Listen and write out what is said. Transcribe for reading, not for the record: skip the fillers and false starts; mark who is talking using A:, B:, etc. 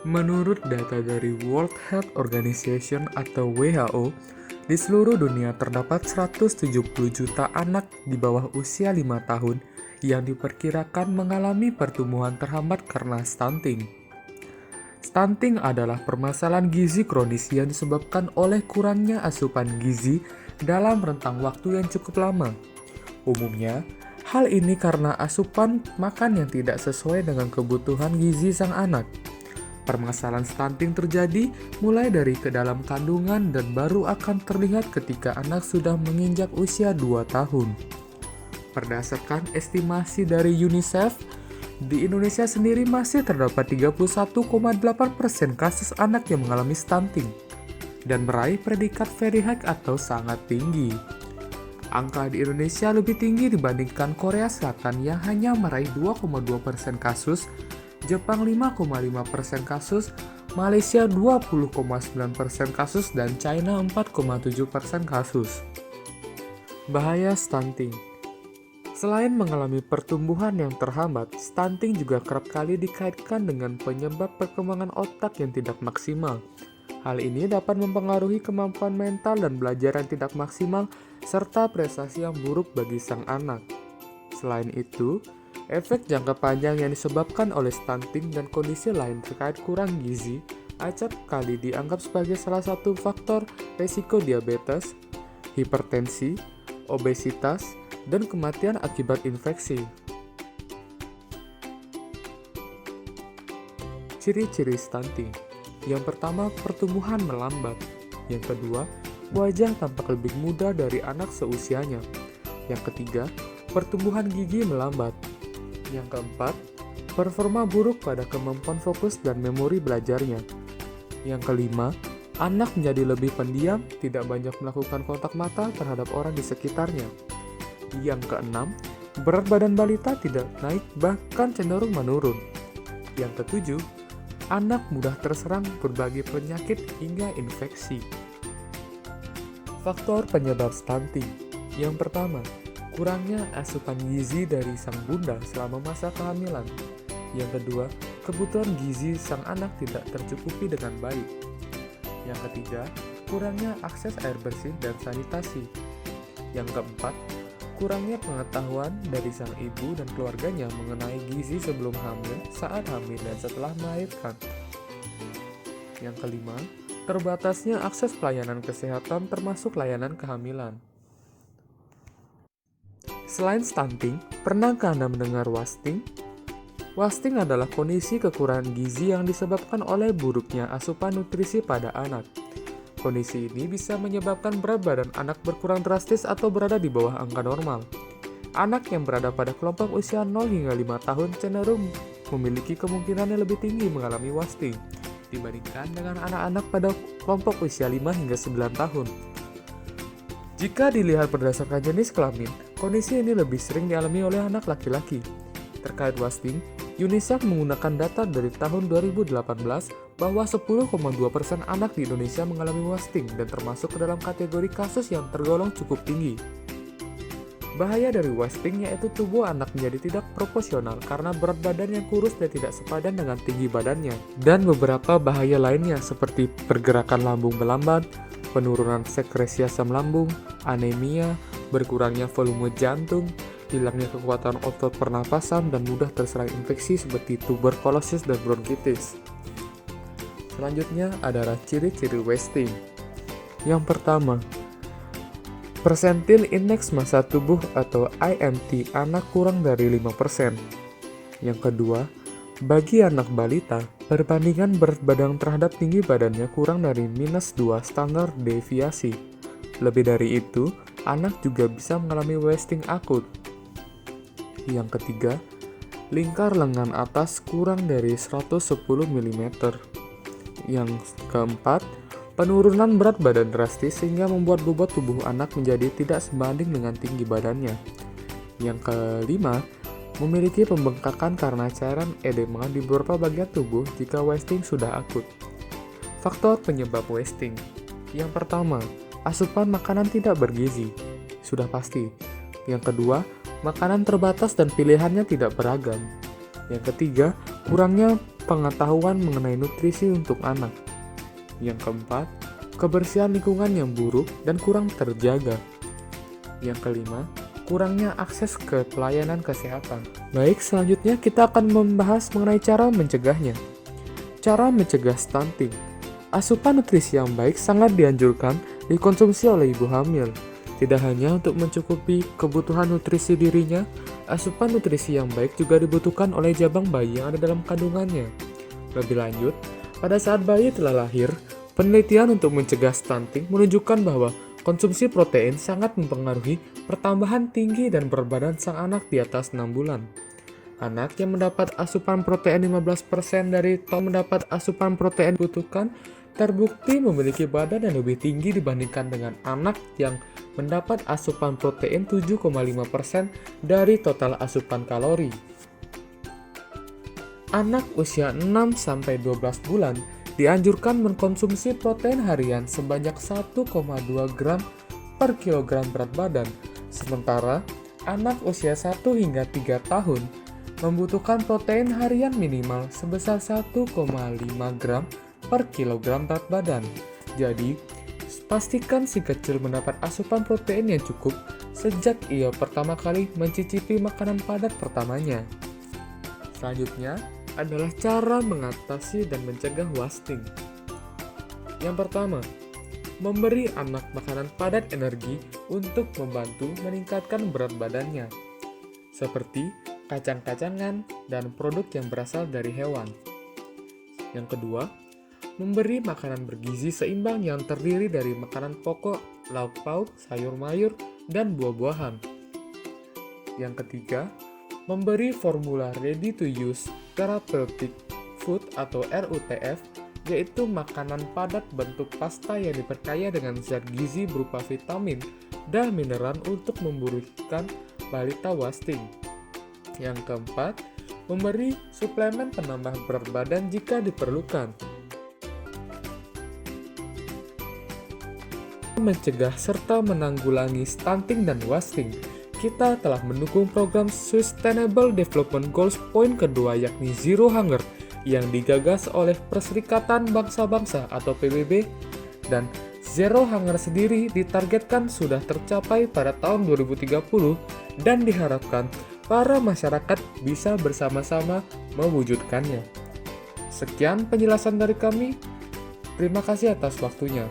A: Menurut data dari World Health Organization atau WHO, di seluruh dunia terdapat 170 juta anak di bawah usia 5 tahun yang diperkirakan mengalami pertumbuhan terhambat karena stunting. Stunting adalah permasalahan gizi kronis yang disebabkan oleh kurangnya asupan gizi dalam rentang waktu yang cukup lama. Umumnya, hal ini karena asupan makan yang tidak sesuai dengan kebutuhan gizi sang anak. Permasalahan stunting terjadi mulai dari ke dalam kandungan dan baru akan terlihat ketika anak sudah menginjak usia 2 tahun. Berdasarkan estimasi dari UNICEF, di Indonesia sendiri masih terdapat 31,8% kasus anak yang mengalami stunting dan meraih predikat very high atau sangat tinggi. Angka di Indonesia lebih tinggi dibandingkan Korea Selatan yang hanya meraih 2,2% kasus, Jepang 5,5% kasus, Malaysia 20,9% kasus, dan China 4,7% kasus. Bahaya stunting. Selain mengalami pertumbuhan yang terhambat, stunting juga kerap kali dikaitkan dengan penyebab perkembangan otak yang tidak maksimal. Hal ini dapat mempengaruhi kemampuan mental dan belajar yang tidak maksimal, serta prestasi yang buruk bagi sang anak. Selain itu, efek jangka panjang yang disebabkan oleh stunting dan kondisi lain terkait kurang gizi acap kali dianggap sebagai salah satu faktor resiko diabetes, hipertensi, obesitas, dan kematian akibat infeksi. Ciri-ciri stunting. Yang pertama, pertumbuhan melambat. Yang kedua, wajah tampak lebih muda dari anak seusianya. Yang ketiga, pertumbuhan gigi melambat. Yang keempat, performa buruk pada kemampuan fokus dan memori belajarnya. Yang kelima, anak menjadi lebih pendiam, tidak banyak melakukan kontak mata terhadap orang di sekitarnya. Yang keenam, berat badan balita tidak naik, bahkan cenderung menurun. Yang ketujuh, anak mudah terserang berbagai penyakit hingga infeksi. Faktor penyebab stunting. Yang pertama, kurangnya asupan gizi dari sang bunda selama masa kehamilan. Yang kedua, kebutuhan gizi sang anak tidak tercukupi dengan baik. Yang ketiga, kurangnya akses air bersih dan sanitasi. Yang keempat, kurangnya pengetahuan dari sang ibu dan keluarganya mengenai gizi sebelum hamil, saat hamil, dan setelah melahirkan. Yang kelima, terbatasnya akses pelayanan kesehatan termasuk layanan kehamilan. Selain stunting, pernahkah Anda mendengar wasting? Wasting adalah kondisi kekurangan gizi yang disebabkan oleh buruknya asupan nutrisi pada anak. Kondisi ini bisa menyebabkan berat badan anak berkurang drastis atau berada di bawah angka normal. Anak yang berada pada kelompok usia 0 hingga 5 tahun cenderung memiliki kemungkinan yang lebih tinggi mengalami wasting dibandingkan dengan anak-anak pada kelompok usia 5 hingga 9 tahun. Jika dilihat berdasarkan jenis kelamin, kondisi ini lebih sering dialami oleh anak laki-laki. Terkait wasting, UNICEF menggunakan data dari tahun 2018 bahwa 10,2% anak di Indonesia mengalami wasting dan termasuk ke dalam kategori kasus yang tergolong cukup tinggi. Bahaya dari wasting yaitu tubuh anak menjadi tidak proporsional karena berat badan yang kurus dan tidak sepadan dengan tinggi badannya. Dan beberapa bahaya lainnya seperti pergerakan lambung melambat, penurunan sekresi asam lambung, anemia, berkurangnya volume jantung, hilangnya kekuatan otot pernapasan, dan mudah terserang infeksi seperti tuberkulosis dan bronkitis. Selanjutnya adalah ciri-ciri wasting. Yang pertama, persentil indeks massa tubuh atau IMT anak kurang dari 5%. Yang kedua, bagi anak balita, perbandingan berat badan terhadap tinggi badannya kurang dari -2 standar deviasi. Lebih dari itu, anak juga bisa mengalami wasting akut. Yang ketiga, lingkar lengan atas kurang dari 110 mm. Yang keempat, penurunan berat badan drastis sehingga membuat bobot tubuh anak menjadi tidak sebanding dengan tinggi badannya. Yang kelima, memiliki pembengkakan karena cairan edema di beberapa bagian tubuh jika wasting sudah akut. Faktor penyebab wasting. Yang pertama, asupan makanan tidak bergizi. Sudah pasti. Yang kedua, makanan terbatas dan pilihannya tidak beragam. Yang ketiga, kurangnya pengetahuan mengenai nutrisi untuk anak. Yang keempat, kebersihan lingkungan yang buruk dan kurang terjaga. Yang kelima, kurangnya akses ke pelayanan kesehatan. Baik, selanjutnya kita akan membahas mengenai cara mencegahnya. Cara mencegah stunting. Asupan nutrisi yang baik sangat dianjurkan dikonsumsi oleh ibu hamil. Tidak hanya untuk mencukupi kebutuhan nutrisi dirinya, asupan nutrisi yang baik juga dibutuhkan oleh jabang bayi yang ada dalam kandungannya. Lebih lanjut, pada saat bayi telah lahir, penelitian untuk mencegah stunting menunjukkan bahwa konsumsi protein sangat mempengaruhi pertambahan tinggi dan berat badan sang anak di atas 6 bulan. Anak yang mendapat asupan protein 15% dari mendapat asupan protein dibutuhkan terbukti memiliki badan yang lebih tinggi dibandingkan dengan anak yang mendapat asupan protein 7,5% dari total asupan kalori. Anak usia 6-12 bulan dianjurkan mengkonsumsi protein harian sebanyak 1,2 gram per kilogram berat badan, sementara anak usia 1 hingga 3 tahun membutuhkan protein harian minimal sebesar 1,5 gram per kilogram berat badan. Jadi, pastikan si kecil mendapat asupan protein yang cukup sejak ia pertama kali mencicipi makanan padat pertamanya. Selanjutnya adalah cara mengatasi dan mencegah wasting. Yang pertama, memberi anak makanan padat energi untuk membantu meningkatkan berat badannya, seperti kacang-kacangan dan produk yang berasal dari hewan. Yang kedua, memberi makanan bergizi seimbang yang terdiri dari makanan pokok, lauk pauk, sayur mayur, dan buah-buahan. Yang ketiga, memberi formula ready to use therapeutic food atau RUTF, yaitu makanan padat bentuk pasta yang diperkaya dengan zat gizi berupa vitamin dan mineral untuk memburukkan balita wasting. Yang keempat, memberi suplemen penambah berat badan jika diperlukan. Mencegah serta menanggulangi stunting dan wasting, kita telah mendukung program Sustainable Development Goals poin kedua yakni Zero Hunger yang digagas oleh Perserikatan Bangsa-Bangsa atau PBB, dan Zero Hunger sendiri ditargetkan sudah tercapai pada tahun 2030 dan diharapkan para masyarakat bisa bersama-sama mewujudkannya. Sekian penjelasan dari kami. Terima kasih atas waktunya.